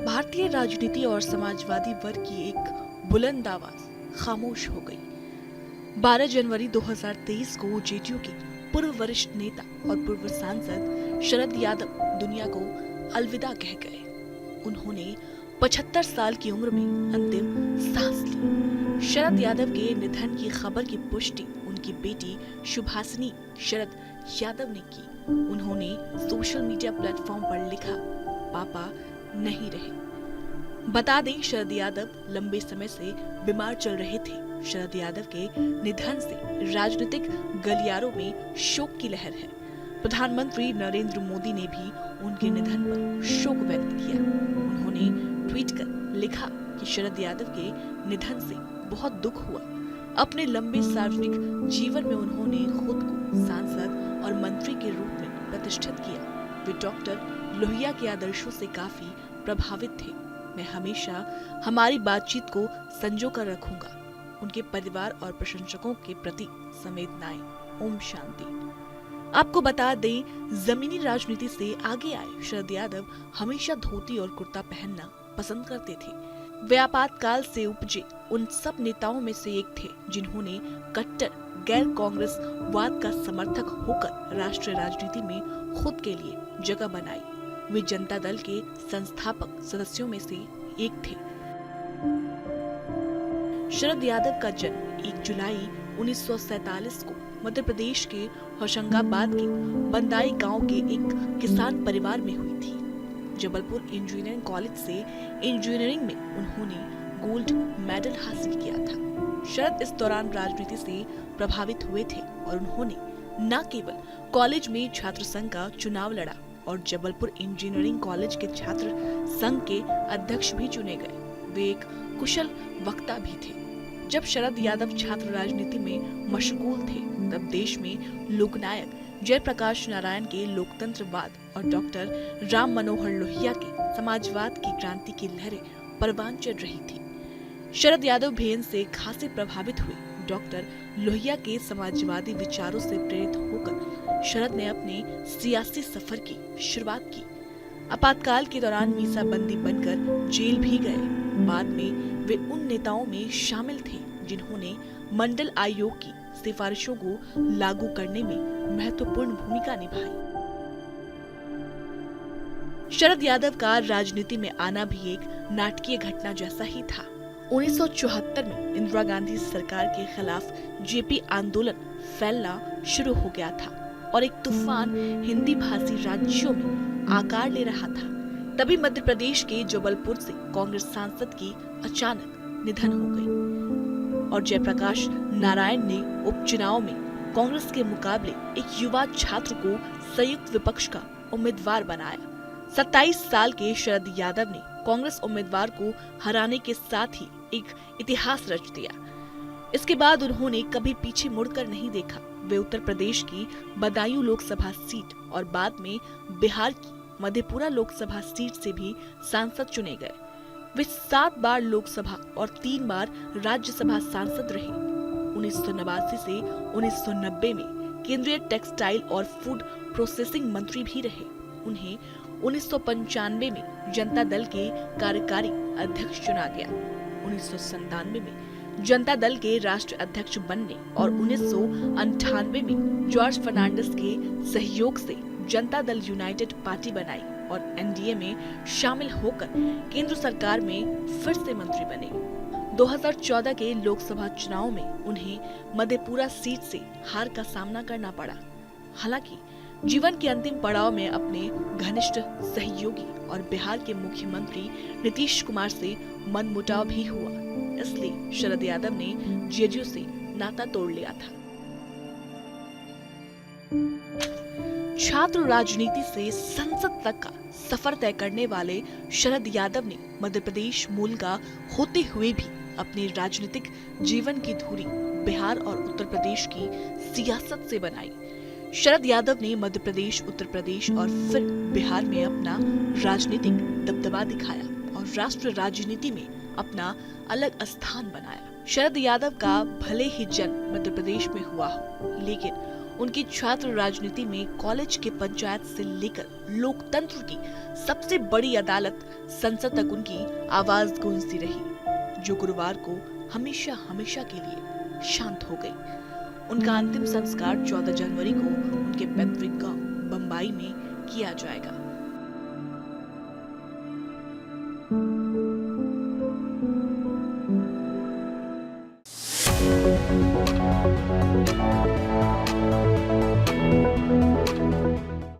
भारतीय राजनीति और समाजवादी वर्ग की एक बुलंद आवाज खामोश हो गई। 12 जनवरी 2023 को जेडीयू के पूर्व वरिष्ठ नेता और पूर्व सांसद शरद यादव दुनिया को अलविदा कह गए। उन्होंने 75 साल की उम्र में अंतिम सांस ली। शरद यादव के निधन की खबर की पुष्टि उनकी बेटी शुभासिनी शरद यादव ने की। उन्होंने सोशल मीडिया प्लेटफॉर्म पर लिखा, पापा नहीं रहे। बता दें, शरद यादव लंबे समय से बीमार चल रहे थे। शरद यादव के निधन से राजनीतिक गलियारों में शोक की लहर है। प्रधानमंत्री नरेंद्र मोदी ने भी उनके निधन पर शोक व्यक्त किया। उन्होंने ट्वीट कर लिखा कि शरद यादव के निधन से बहुत दुख हुआ। अपने लंबे सार्वजनिक जीवन में उन्होंने खुद को सांसद और मंत्री के रूप में प्रतिष्ठित किया। वे डॉक्टर लोहिया के आदर्शों से काफी प्रभावित थे। मैं हमेशा हमारी बातचीत को संजो कर रखूंगा। उनके परिवार और प्रशंसकों के प्रति संवेदनाएं। ओम शांति। आपको बता दें, जमीनी राजनीति से आगे आए शरद यादव हमेशा धोती और कुर्ता पहनना पसंद करते थे। वे आपातकाल से उपजे उन सब नेताओं में से एक थे जिन्होंने कट्टर गैर कांग्रेस वाद का समर्थक होकर राष्ट्रीय राजनीति में खुद के लिए जगह बनाई। वे जनता दल के संस्थापक सदस्यों में से एक थे। शरद यादव का जन्म 1 जुलाई 1947 को मध्य प्रदेश के होशंगाबाद के बंदाई गांव के एक किसान परिवार में हुई थी। जबलपुर इंजीनियरिंग कॉलेज से इंजीनियरिंग में उन्होंने गोल्ड मेडल हासिल किया था। शरद इस दौरान राजनीति से प्रभावित हुए थे और उन्होंने न केवल कॉलेज में छात्र संघ का चुनाव लड़ा और जबलपुर इंजीनियरिंग कॉलेज के छात्र संघ के अध्यक्ष भी चुने गए। वे एक कुशल वक्ता भी थे। जब शरद यादव छात्र राजनीति में मशगूल थे, तब देश में लोकनायक जयप्रकाश नारायण के लोकतंत्रवाद और डॉक्टर राम मनोहर लोहिया के समाजवाद की क्रांति की लहरें परवान चढ़ रही थी। शरद यादव भेन से खासे प्रभावित हुए। डॉक्टर लोहिया के समाजवादी विचारों से प्रेरित होकर शरद ने अपने सियासी सफर की शुरुआत की। आपातकाल के दौरान मीसाबंदी बनकर जेल भी गए। बाद में वे उन नेताओं में शामिल थे जिन्होंने मंडल आयोग की सिफारिशों को लागू करने में महत्वपूर्ण भूमिका निभाई। शरद यादव का राजनीति में आना भी एक नाटकीय घटना जैसा ही था। 1974 में इंदिरा गांधी सरकार के खिलाफ जेपी आंदोलन फैलना शुरू हो गया था और एक तूफान हिंदी भाषी राज्यों में आकार ले रहा था। तभी मध्य प्रदेश के जबलपुर से कांग्रेस सांसद की अचानक निधन हो गई और जयप्रकाश नारायण ने उपचुनाव में कांग्रेस के मुकाबले एक युवा छात्र को संयुक्त विपक्ष का उम्मीदवार बनाया। 27 साल के शरद यादव ने कांग्रेस उम्मीदवार को हराने के साथ ही एक इतिहास रच दिया। इसके बाद उन्होंने कभी पीछे मुड़कर नहीं देखा। वे उत्तर प्रदेश की बदायूं लोकसभा सीट और बाद में बिहार की मधेपुरा लोकसभा सीट से भी सांसद चुने गए। वे 7 बार लोकसभा और 3 बार राज्यसभा सांसद रहे। 1989 से 1990 में केंद्रीय टेक्सटाइल और फूड प्रोसेसिंग मंत्री भी रहे। उन्हें 1995 में जनता दल के कार्यकारी अध्यक्ष चुना गया। 1997 में जनता दल के राष्ट्रीय अध्यक्ष बनने और 1998 में जॉर्ज फर्नांडिस के सहयोग से जनता दल यूनाइटेड पार्टी बनाई और एनडीए में शामिल होकर केंद्र सरकार में फिर से मंत्री बने। 2014 के लोकसभा चुनाव में उन्हें मधेपुरा सीट से हार का सामना करना पड़ा। हालांकि जीवन के अंतिम पड़ाव में अपने घनिष्ठ सहयोगी और बिहार के मुख्यमंत्री नीतीश कुमार से मनमुटाव भी हुआ। इसलिए शरद यादव ने जेडीयू से नाता तोड़ लिया था। छात्र राजनीति से संसद तक का सफर तय करने वाले शरद यादव ने मध्य प्रदेश मूल का होते हुए भी अपने राजनीतिक जीवन की धुरी बिहार और उत्तर प्रदेश की सियासत से बनाई। शरद यादव ने मध्य प्रदेश, उत्तर प्रदेश और फिर बिहार में अपना राजनीतिक दबदबा दिखाया और राष्ट्र राजनीति में अपना अलग स्थान बनाया। शरद यादव का भले ही जन्म मध्य प्रदेश में हुआ हो, लेकिन उनकी छात्र राजनीति में कॉलेज के पंचायत से लेकर लोकतंत्र की सबसे बड़ी अदालत संसद तक उनकी आवाज गूंजती रही, जो गुरुवार को हमेशा हमेशा के लिए शांत हो गई। उनका अंतिम संस्कार 14 जनवरी को उनके पैतृक गांव बम्बई में किया जाएगा।